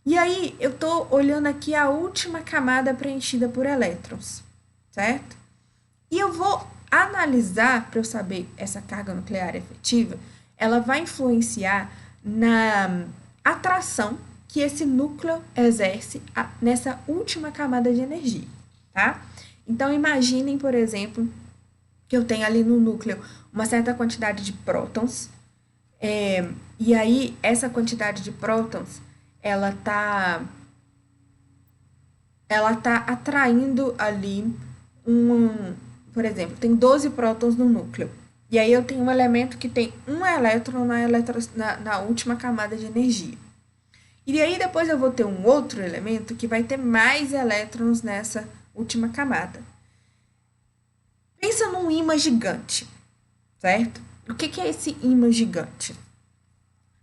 E aí, eu estou olhando aqui a última camada preenchida por elétrons, certo? E eu vou analisar, para eu saber essa carga nuclear efetiva, ela vai influenciar na atração que esse núcleo exerce nessa última camada de energia, tá? Então, imaginem, por exemplo, que eu tenho ali no núcleo uma certa quantidade de prótons, e aí essa quantidade de prótons, ela tá atraindo ali por exemplo, tem 12 prótons no núcleo. E aí eu tenho um elemento que tem um elétron na última camada de energia. E aí depois eu vou ter um outro elemento que vai ter mais elétrons nessa última camada. Pensa num ímã gigante, certo? O que é esse ímã gigante?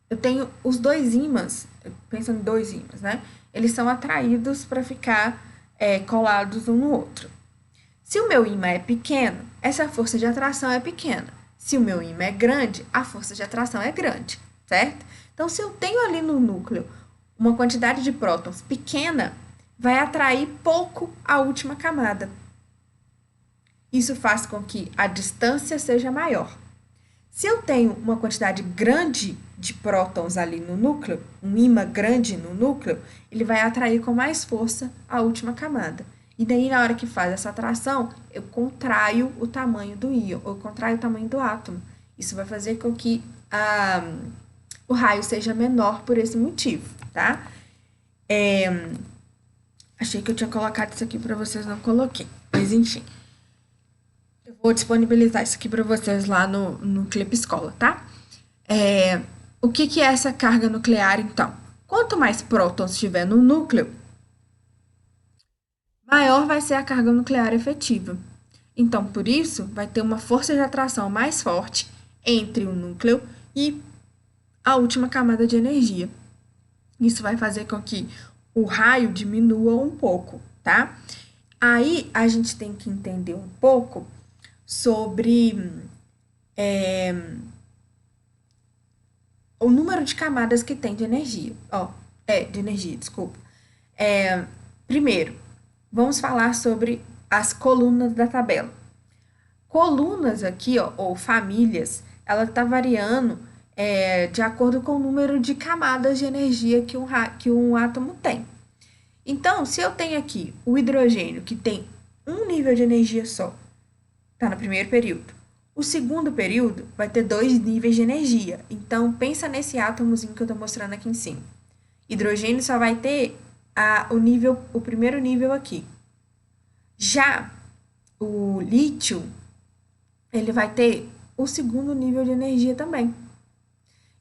Eu tenho os 2 ímãs, pensa em 2 ímãs, né? Eles são atraídos para ficar colados um no outro. Se o meu ímã é pequeno, essa força de atração é pequena. Se o meu ímã é grande, a força de atração é grande. certo? Então, se eu tenho ali no núcleo uma quantidade de prótons pequena, vai atrair pouco a última camada. Isso faz com que a distância seja maior. Se eu tenho uma quantidade grande de prótons ali no núcleo, um ímã grande no núcleo, ele vai atrair com mais força a última camada. E daí, na hora que faz essa atração, eu contraio o tamanho do íon, eu contraio o tamanho do átomo. Isso vai fazer com que o raio seja menor por esse motivo, tá? Achei que eu tinha colocado isso aqui para vocês, não coloquei. Mas, enfim. Eu vou disponibilizar isso aqui para vocês lá no Clipe Escola, tá? O que é essa carga nuclear, então? Quanto mais prótons tiver no núcleo, maior vai ser a carga nuclear efetiva. Então, por isso, vai ter uma força de atração mais forte entre o núcleo e a última camada de energia. Isso vai fazer com que o raio diminua um pouco, tá? Aí, a gente tem que entender um pouco sobre o número de camadas que tem de energia. De energia, desculpa. Primeiro, vamos falar sobre as colunas da tabela. Colunas aqui, ou famílias, ela está variando de acordo com o número de camadas de energia que um átomo tem. Então, se eu tenho aqui o hidrogênio, que tem um nível de energia só, está no primeiro período. O segundo período vai ter 2 níveis de energia. Então, pensa nesse átomozinho que eu estou mostrando aqui em cima. Hidrogênio só vai ter o primeiro nível aqui. Já o lítio, ele vai ter o segundo nível de energia também.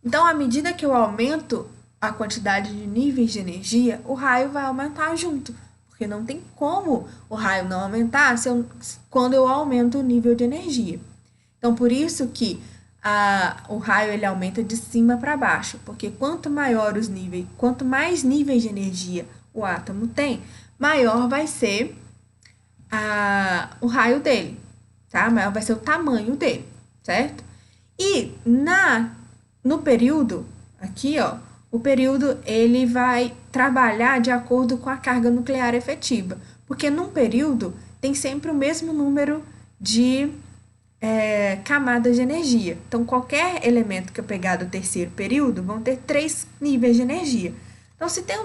Então, à medida que eu aumento a quantidade de níveis de energia, o raio vai aumentar junto. Porque não tem como o raio não aumentar quando eu aumento o nível de energia. Então, por isso que o raio ele aumenta de cima para baixo. Porque quanto mais níveis de energia o átomo tem, maior vai ser o raio dele, tá? Maior vai ser o tamanho dele, certo? E no período, aqui, o período ele vai trabalhar de acordo com a carga nuclear efetiva, porque num período tem sempre o mesmo número de camadas de energia. Então, qualquer elemento que eu pegar do terceiro período vão ter 3 níveis de energia. Então, se tem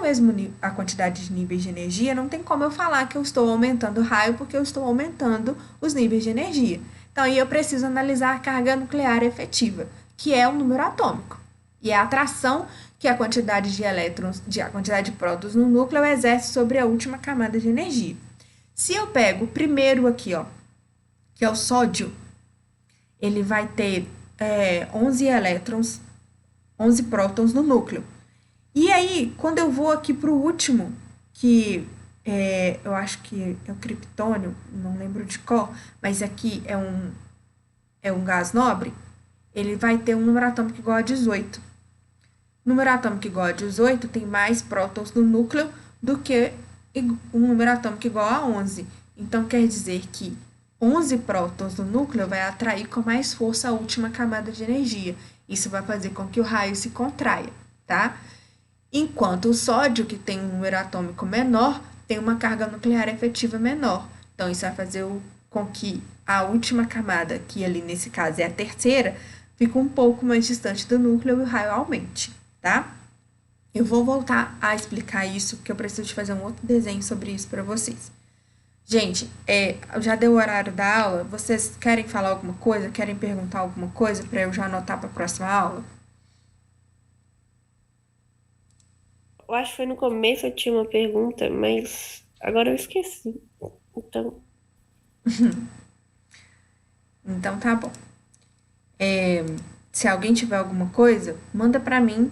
a quantidade de níveis de energia, não tem como eu falar que eu estou aumentando o raio, porque eu estou aumentando os níveis de energia. Então, aí eu preciso analisar a carga nuclear efetiva, que é o número atômico. E é a atração que a quantidade de elétrons, a quantidade de prótons no núcleo exerce sobre a última camada de energia. Se eu pego o primeiro aqui, que é o sódio, ele vai ter 11 elétrons, 11 prótons no núcleo. E aí, quando eu vou aqui para o último, que eu acho que é o criptônio, não lembro de qual, mas aqui é um gás nobre, ele vai ter um número atômico igual a 18. Número atômico igual a 18 tem mais prótons no núcleo do que um número atômico igual a 11. Então, quer dizer que 11 prótons no núcleo vai atrair com mais força a última camada de energia. Isso vai fazer com que o raio se contraia, tá? Enquanto o sódio, que tem um número atômico menor, tem uma carga nuclear efetiva menor. Então, isso vai fazer com que a última camada, que ali nesse caso é a terceira, fique um pouco mais distante do núcleo e o raio aumente, tá? Eu vou voltar a explicar isso, porque eu preciso de fazer um outro desenho sobre isso para vocês. Gente, já deu o horário da aula? Vocês querem falar alguma coisa? Querem perguntar alguma coisa para eu já anotar para a próxima aula? Eu acho que foi no começo eu tinha uma pergunta, mas agora eu esqueci. Então, Então tá bom. Se alguém tiver alguma coisa, manda para mim.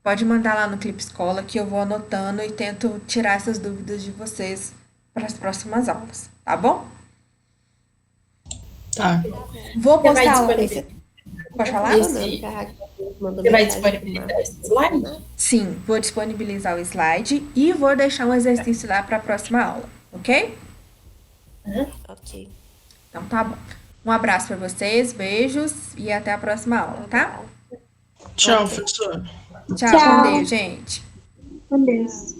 Pode mandar lá no Clipe Escola que eu vou anotando e tento tirar essas dúvidas de vocês para as próximas aulas, tá bom? Tá. Vou Você vai postar lá. disponibilizar Pode falar? Você vai disponibilizar esse slide? Sim, vou disponibilizar o slide e vou deixar um exercício lá para a próxima aula, ok? ok. Então tá bom. Um abraço para vocês, beijos e até a próxima aula, tá? Tchau, Ok. professor. Tchau, Tchau. com Deus, gente. Com Deus.